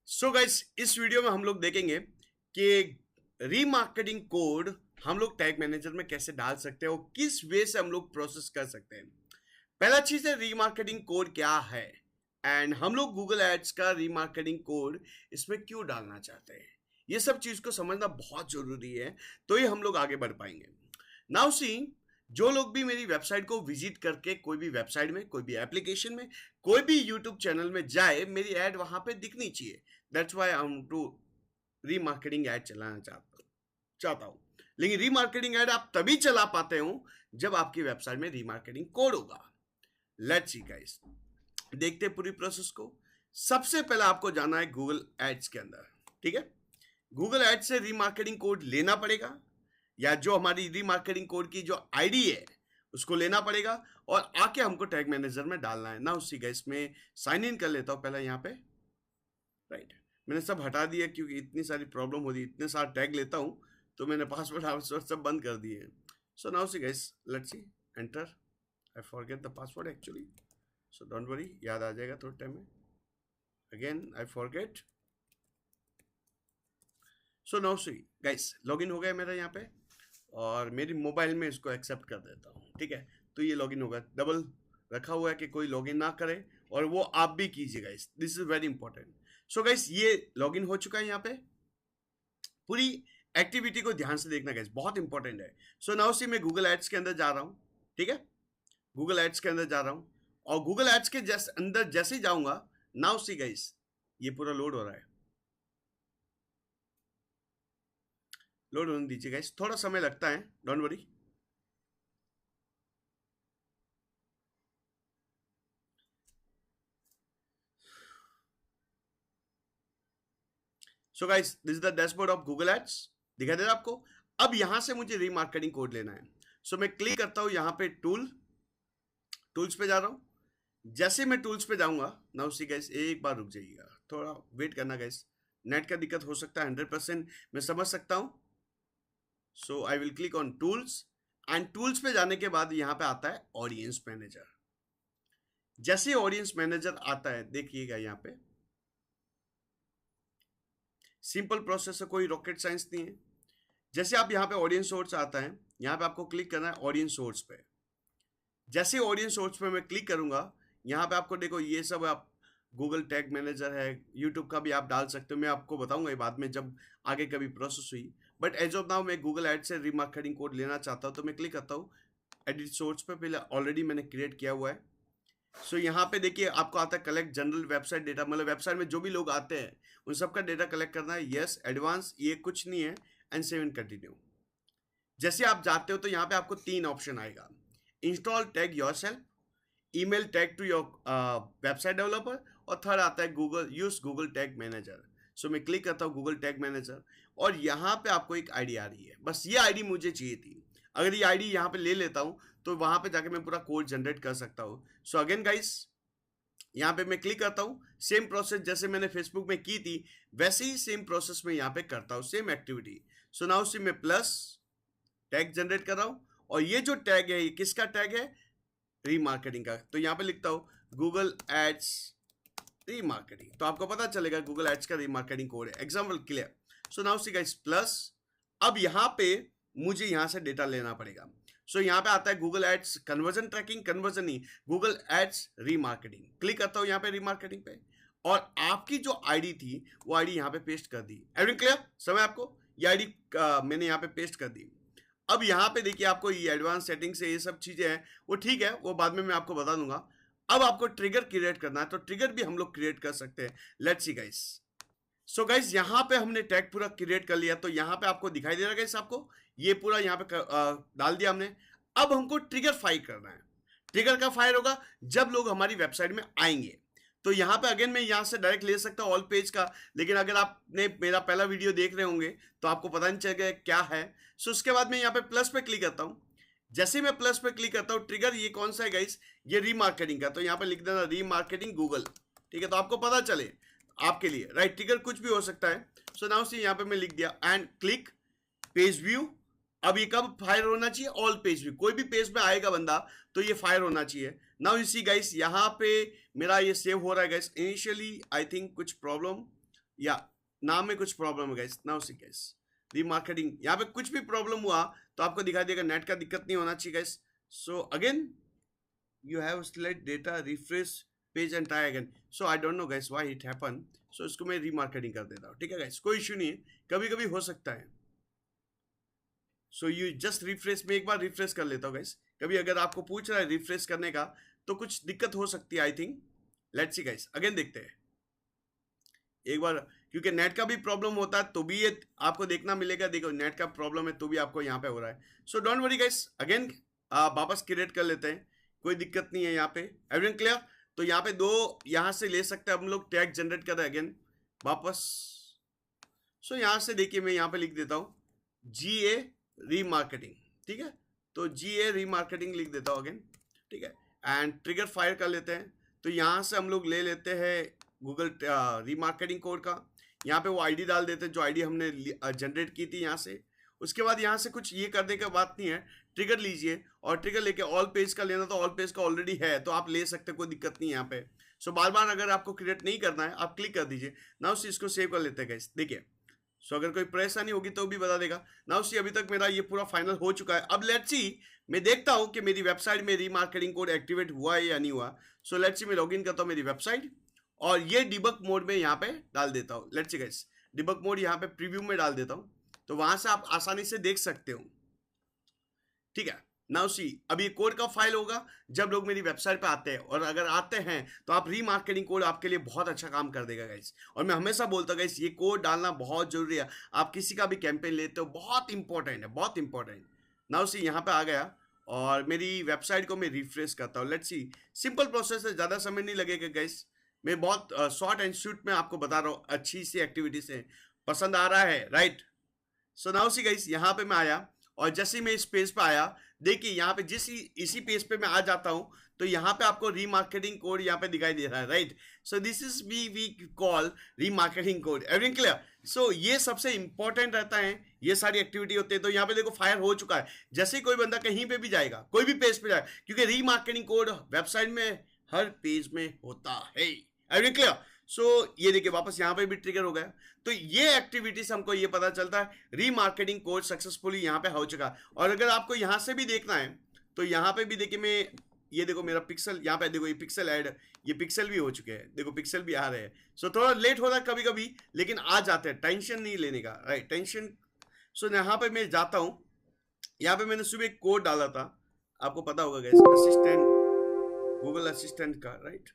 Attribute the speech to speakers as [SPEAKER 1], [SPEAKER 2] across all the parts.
[SPEAKER 1] So guys, इस video में हम लोग देखेंगे कि रीमार्केटिंग कोड हम लोग टैग मैनेजर में कैसे डाल सकते हैं और किस वे से हम लोग प्रोसेस कर सकते हैं। पहला चीज है रीमार्केटिंग कोड क्या है एंड हम लोग गूगल एड्स का रीमार्केटिंग कोड इसमें क्यों डालना चाहते हैं। ये सब चीज को समझना बहुत जरूरी है, तो ही हम लोग आगे बढ़ पाएंगे। नाउ सी, जो लोग भी मेरी वेबसाइट को विजिट करके कोई भी वेबसाइट में, कोई भी एप्लीकेशन में, कोई भी यूट्यूब चैनल में जाए, मेरी ऐड वहां पे दिखनी चाहिए। That's why I am to remarketing ad चलाना चाहता हूं। लेकिन रीमार्केटिंग ऐड आप तभी चला पाते हो जब आपकी वेबसाइट में रीमार्केटिंग कोड होगा। लेट्स सी गाइस, देखते हैं पूरी प्रोसेस को। सबसे पहले आपको जाना है गूगल एड्स के अंदर, ठीक है। गूगल एड्स से रीमार्केटिंग कोड लेना पड़ेगा, या जो हमारी रीमार्केटिंग कोड की जो आईडी है उसको लेना पड़ेगा और आके हमको टैग मैनेजर में डालना है ना। उसी का इसमें साइन इन कर लेता हूं पहले यहाँ पे। राइट, मैंने सब हटा दिया क्योंकि इतनी सारी प्रॉब्लम हो रही, इतने सारे टैग लेता हूं तो मैंने पासवर्ड सब बंद कर दिए। So now see guys, let's see, enter. I forget the password actually, so don't worry, याद आ जाएगा थोड़े टाइम में। Again I forget. So now see guys, login हो गया मेरा यहाँ पे और मेरी मोबाइल में इसको एक्सेप्ट कर देता हूँ, ठीक है। तो ये लॉगिन होगा, डबल रखा हुआ है कि कोई लॉगिन ना करे, और वो आप भी कीजिए guys, this is very important. So guys, ये लॉगिन हो चुका है। यहाँ पे पूरी एक्टिविटी को ध्यान से देखना गाइस, बहुत इंपॉर्टेंट है। सो नाउ सी, मैं गूगल एड्स के अंदर जा रहा हूँ, ठीक है। गूगल एड्स के अंदर जा रहा हूँ और गूगल एड्स के अंदर जैसे ही जाऊंगा, नाउ सी गाइस, ये पूरा लोड हो रहा है। लोड होने दीजिए गाइस, थोड़ा समय लगता है, don't worry. So guys, this is the dashboard of Google ads, दिखाई दे रहा है आपको। अब यहां से मुझे रीमार्केटिंग कोड लेना है। सो मैं क्लिक करता हूं यहाँ पे टूल्स पे जा रहा हूं। जैसे मैं टूल्स पे जाऊंगा ना, उसी गाइस एक बार रुक जाइएगा, थोड़ा वेट करना गाइस, नेट का दिक्कत हो सकता है, 100% मैं समझ सकता हूं। So I will click on tools and tools पे जाने के बाद यहाँ पे आता है ऑडियंस मैनेजर। जैसे ऑडियंस मैनेजर आता है, देखिएगा यहाँ पे सिंपल प्रोसेस है, कोई रॉकेट साइंस नहीं है। जैसे आप यहाँ पे ऑडियंस सोर्स आता है, यहाँ पे आपको क्लिक करना है ऑडियंस सोर्स पे। जैसे ऑडियंस सोर्स पे मैं क्लिक करूंगा, यहाँ पे आपको देखो ये सब आप गूगल टैग मैनेजर है, यूट्यूब का भी आप डाल सकते हो, मैं आपको बताऊंगा ये बाद में जब आगे कभी प्रोसेस हुई। बट एज ऑफ नाउ मैं गूगल एड से रीमार्केटिंग कोड लेना चाहता हूँ, तो मैं क्लिक करता हूँ एडिट सोर्स पे। पहले ऑलरेडी मैंने क्रिएट किया हुआ है। सो यहाँ पे देखिए आपको आता है कलेक्ट जनरल वेबसाइट डेटा, मतलब वेबसाइट में जो भी लोग आते हैं उन सबका डेटा कलेक्ट करना है। यस, एडवांस, ये कुछ नहीं है, एंड सेव एंड कंटिन्यू। जैसे आप जाते हो तो यहाँ पे आपको 3 ऑप्शन आएगा, install tag yourself, email tag to your website developer, और थर्ड आता है Google use Google tag manager. So मैं क्लिक करता हूँ गूगल टैग मैनेजर और यहाँ पे आपको एक आईडी आ रही है, बस ये आईडी मुझे चाहिए थी। अगर ये आईडी यहाँ पे ले लेता हूँ तो वहां पे जाके मैं पूरा कोड जनरेट कर सकता हूँ। सो अगेन गाइस, यहाँ पे मैं क्लिक करता हूँ, सेम प्रोसेस जैसे मैंने फेसबुक में की थी वैसे ही सेम प्रोसेस में यहाँ पे करता हूँ, same activity. So now see, मैं प्लस टैग जनरेट कर रहा हूँ और ये जो टैग है ये किसका टैग है, रीमार्केटिंग का। तो यहाँ पे लिखता हूँ गूगल एड्स रीमार्केटिंग, तो आपको पता चलेगा गूगल एड्स का रीमार्केटिंग कोड है। Example clear. So now see guys, plus अब यहाँ पे मुझे यहाँ से डेटा लेना पड़ेगा। सो यहाँ पे आता है Google ads conversion tracking, conversion नहीं, गूगल एड्स रीमार्केटिंग। क्लिक करता हूँ यहाँ पे रीमार्केटिंग पे और आपकी जो आईडी थी वो आईडी यहाँ पे पेस्ट कर दी। एवरीथिंग क्लियर, समय आपको ये आईडी मैंने यहाँ पे पेस्ट कर दी। अब यहाँ पे देखिए आपको ये एडवांस सेटिंग से ये सब चीजें हैं, वो ठीक है, वो बाद में मैं आपको बता दूंगा। अब आपको ट्रिगर क्रिएट करना है, तो ट्रिगर भी हम लोग क्रिएट कर सकते हैं। Let's see guys. So guys, यहाँ पे हमने टैग पूरा क्रिएट कर लिया, तो यहाँ पे आपको दिखाई दे रहा है गाइस, आपको ये पूरा यहाँ पे डाल दिया हमने। अब हमको ट्रिगर फायर करना है। ट्रिगर का फायर होगा जब लोग हमारी वेबसाइट में आएंगे। तो यहाँ पे अगेन मैं यहाँ से डायरेक्ट ले सकता हूँ ऑल पेज का, लेकिन अगर आपने मेरा पहला वीडियो देख रहे होंगे तो आपको पता नहीं चलेगा क्या है। सो उसके बाद मैं यहाँ पे प्लस पे क्लिक करता हूँ। जैसे मैं प्लस पे क्लिक करता हूँ, ट्रिगर ये कौन सा है गाइस, ये रीमार्केटिंग का, तो यहाँ पे लिख देना रीमार्केटिंग गूगल, ठीक है, तो आपको पता चले आपके लिए। राइट, ट्रिगर कुछ भी हो सकता है। सो नाउ सी, यहाँ पे मैं लिख दिया एंड क्लिक पेज व्यू। अब ये कब फायर होना चाहिए, ऑल पेज व्यू, कोई भी पेज में आएगा बंदा तो ये फायर होना चाहिए। नाउ यू सी गाइस, यहाँ पे मेरा ये सेव हो रहा है गाइस। इनिशियली आई थिंक कुछ प्रॉब्लम या नाम में कुछ प्रॉब्लम है guys, now see guys remarketing, यहाँ पे कुछ भी प्रॉब्लम हुआ तो आपको दिखाई देगा, नेट का दिक्कत नहीं होना चाहिए guys. So again you have select data refresh page and try again, so I don't know guys why it happened, so इसको मैं रीमार्केटिंग कर देता हूँ, ठीक है गाइस, कोई इश्यू नहीं है, कभी कभी हो सकता है। सो यू जस्ट रिफ्रेश, मैं एक बार रिफ्रेश कर लेता हूँ गाइस, कभी अगर आपको पूछ रहा है रिफ्रेश करने का तो कुछ दिक्कत हो सकती है I think. Let's see guys, again देखते हैं एक बार, क्योंकि नेट का भी प्रॉब्लम होता है तो भी ये आपको देखना मिलेगा, देखो नेट का प्रॉब्लम है तो भी आपको यहाँ पे हो रहा है। So don't worry guys, again वापस क्रिएट कर लेते हैं, कोई दिक्कत नहीं है यहाँ पे। Everyone clear? तो यहाँ पे दो यहाँ से ले सकते हैं हम लोग, टैग जनरेट कर रहे हैं अगेन वापस। सो यहाँ से देखिए मैं यहाँ पे लिख देता हूँ GA रीमार्केटिंग, ठीक है, तो GA रीमार्केटिंग लिख देता हूँ अगेन, ठीक है, एंड ट्रिगर फायर कर लेते हैं। तो यहाँ से हम लोग ले लेते हैं गूगल रीमार्केटिंग कोड का, यहाँ पे वो आईडी डाल देते हैं जो आईडी हमने जनरेट की थी यहाँ से। उसके बाद यहाँ से कुछ ये करने का बात नहीं है, ट्रिगर लीजिए और ट्रिगर लेके ऑल पेज का लेना तो ऑल पेज का ऑलरेडी है तो आप ले सकते हैं, कोई दिक्कत नहीं है यहाँ पे। सो बार बार अगर आपको क्रिएट नहीं करना है आप क्लिक कर दीजिए। नाउ सी इसको सेव कर लेते हैं गाइस, देखिए। सो अगर कोई परेशानी होगी तो भी बता देगा। नाउ सी अभी तक मेरा ये पूरा फाइनल हो चुका है। अब लेट्स सी, मैं देखता हूँ कि मेरी वेबसाइट में रीमार्केटिंग कोड एक्टिवेट हुआ है या नहीं हुआ। सो लेट्स सी, मैं लॉगिन करता हूँ मेरी वेबसाइट और ये डिबग मोड में यहाँ पे डाल देता हूँ। Let's see guys, debug mode यहाँ पे प्रीव्यू में डाल देता हूँ तो वहां से आप आसानी से देख सकते हो, ठीक है। नाउ सी, अब ये कोड का फाइल होगा जब लोग मेरी वेबसाइट पे आते हैं, और अगर आते हैं तो आप रीमार्केटिंग कोड आपके लिए बहुत अच्छा काम कर देगा गाइस। और मैं हमेशा बोलता हूँ गाइस, ये कोड डालना बहुत जरूरी है, आप किसी का भी कैंपेन लेते हो, बहुत इंपॉर्टेंट है, बहुत इंपॉर्टेंट। नाउ सी यहाँ पे आ गया और मेरी वेबसाइट को मैं रिफ्रेश करता हूँ। लेट्स सी, सिंपल प्रोसेस है, ज़्यादा समय नहीं लगेगा गाइस। मैं बहुत शॉर्ट एंड स्वीट में आपको बता रहा हूँ, अच्छी सी एक्टिविटी से पसंद आ रहा है, right. So now see guys, यहाँ पे मैं आया और जैसे ही मैं इस पेज पे आया, देखिए यहाँ पे इसी पेज पे मैं आ जाता हूँ तो यहाँ पे आपको रीमार्केटिंग कोड यहाँ पे दिखाई दे रहा है, right. So this is we call remarketing code. Everything clear? So ये सबसे इंपॉर्टेंट रहता है, ये सारी एक्टिविटी होती है। तो यहाँ पे देखो फायर हो चुका है, जैसे ही कोई बंदा कहीं पे भी जाएगा, कोई भी पेज पे जाए, क्योंकि रीमार्केटिंग कोड वेबसाइट में हर पेज में होता है। Everything clear? सो ये देखिए वापस यहाँ पे भी ट्रिगर हो गया। तो ये एक्टिविटी से हमको ये पता चलता है रीमार्केटिंग कोड सक्सेसफुली यहाँ पे हो चुका। और अगर आपको यहाँ से भी देखना है तो यहाँ पे भी देखिए, मैं ये देखो मेरा पिक्सल, यहाँ पे देखो ये पिक्सल ऐड, ये पिक्सल भी हो चुके हैं, देखो पिक्सल भी आ रहे हैं। सो थोड़ा लेट हो रहा है कभी कभी, लेकिन आ जाते हैं, टेंशन नहीं लेने का, राइट, टेंशन। सो यहाँ पे मैं जाता हूँ, यहाँ पे मैंने सुबह एक कोड डाला था, आपको पता होगा गाइस, असिस्टेंट, गूगल असिस्टेंट का, राइट।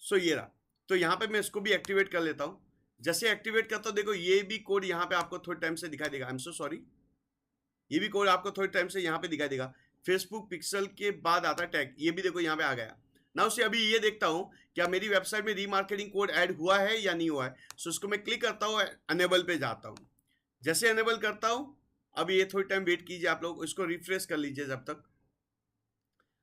[SPEAKER 1] सो ये रहा, तो यहाँ पे मैं इसको भी एक्टिवेट कर लेता हूँ। जैसे एक्टिवेट करता हूँ, देखो ये भी कोड यहाँ पे आपको थोड़े टाइम से दिखाई देगा। आई एम सो सॉरी, ये भी कोड आपको थोड़े टाइम से यहाँ पे दिखाई देगा। फेसबुक पिक्सल के बाद आता है टैग, ये भी देखो यहाँ पे आ गया। ना उससे अभी ये देखता हूँ क्या मेरी वेबसाइट में रीमार्केटिंग कोड ऐड हुआ है या नहीं हुआ है। सो इसको मैं क्लिक करता हूँ, अनेबल पे जाता हूँ। जैसे अनेबल करता हूँ, अभी ये थोड़ी टाइम वेट कीजिए आप लोग, इसको रिफ्रेश कर लीजिए जब तक।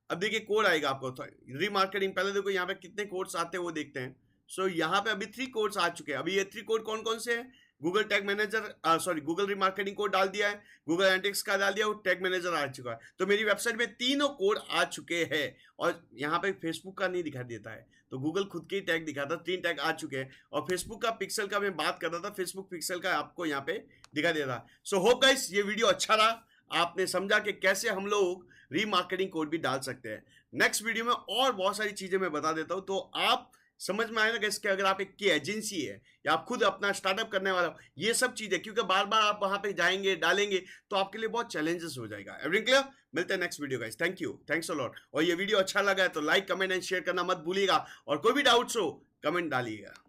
[SPEAKER 1] अब देखिए कोड आएगा आपको रीमार्केटिंग, पहले देखो यहाँ पे कितने कोड्स आते हैं वो देखते हैं। सो यहाँ पे अभी 3 कोड्स आ चुके हैं। अभी ये 3 कोड कौन कौन से हैं? Google tag manager, sorry Google remarketing code डाल दिया है, गूगल एनालिटिक्स का डाल दिया, और टैग मैनेजर आ चुका है। तो मेरी वेबसाइट में तीनों कोड आ चुके हैं और यहाँ पे फेसबुक का नहीं दिखा देता है, तो गूगल खुद के ही टैग दिखाता, 3 टैग आ चुके हैं। और फेसबुक का पिक्सल का मैं बात कर रहा था, फेसबुक पिक्सल का आपको यहाँ पे दिखा दे रहा। सो होप गाइस ये वीडियो अच्छा रहा, आपने समझा कि कैसे हम लोग रीमार्केटिंग कोड भी डाल सकते हैं। नेक्स्ट वीडियो में और बहुत सारी चीजें मैं बता देता हूं, तो आप समझ में आएगा कि अगर आप एक की एजेंसी है या आप खुद अपना स्टार्टअप करने वाला हो, ये सब चीजें, क्योंकि बार बार आप वहां पे जाएंगे डालेंगे तो आपके लिए बहुत चैलेंजेस हो जाएगा। Everything clear? मिलते हैं next video guys, thank you, thanks a lot. और ये वीडियो अच्छा लगा है तो लाइक कमेंट एंड शेयर करना मत भूलिएगा, और कोई भी डाउट्स हो कमेंट डालिएगा।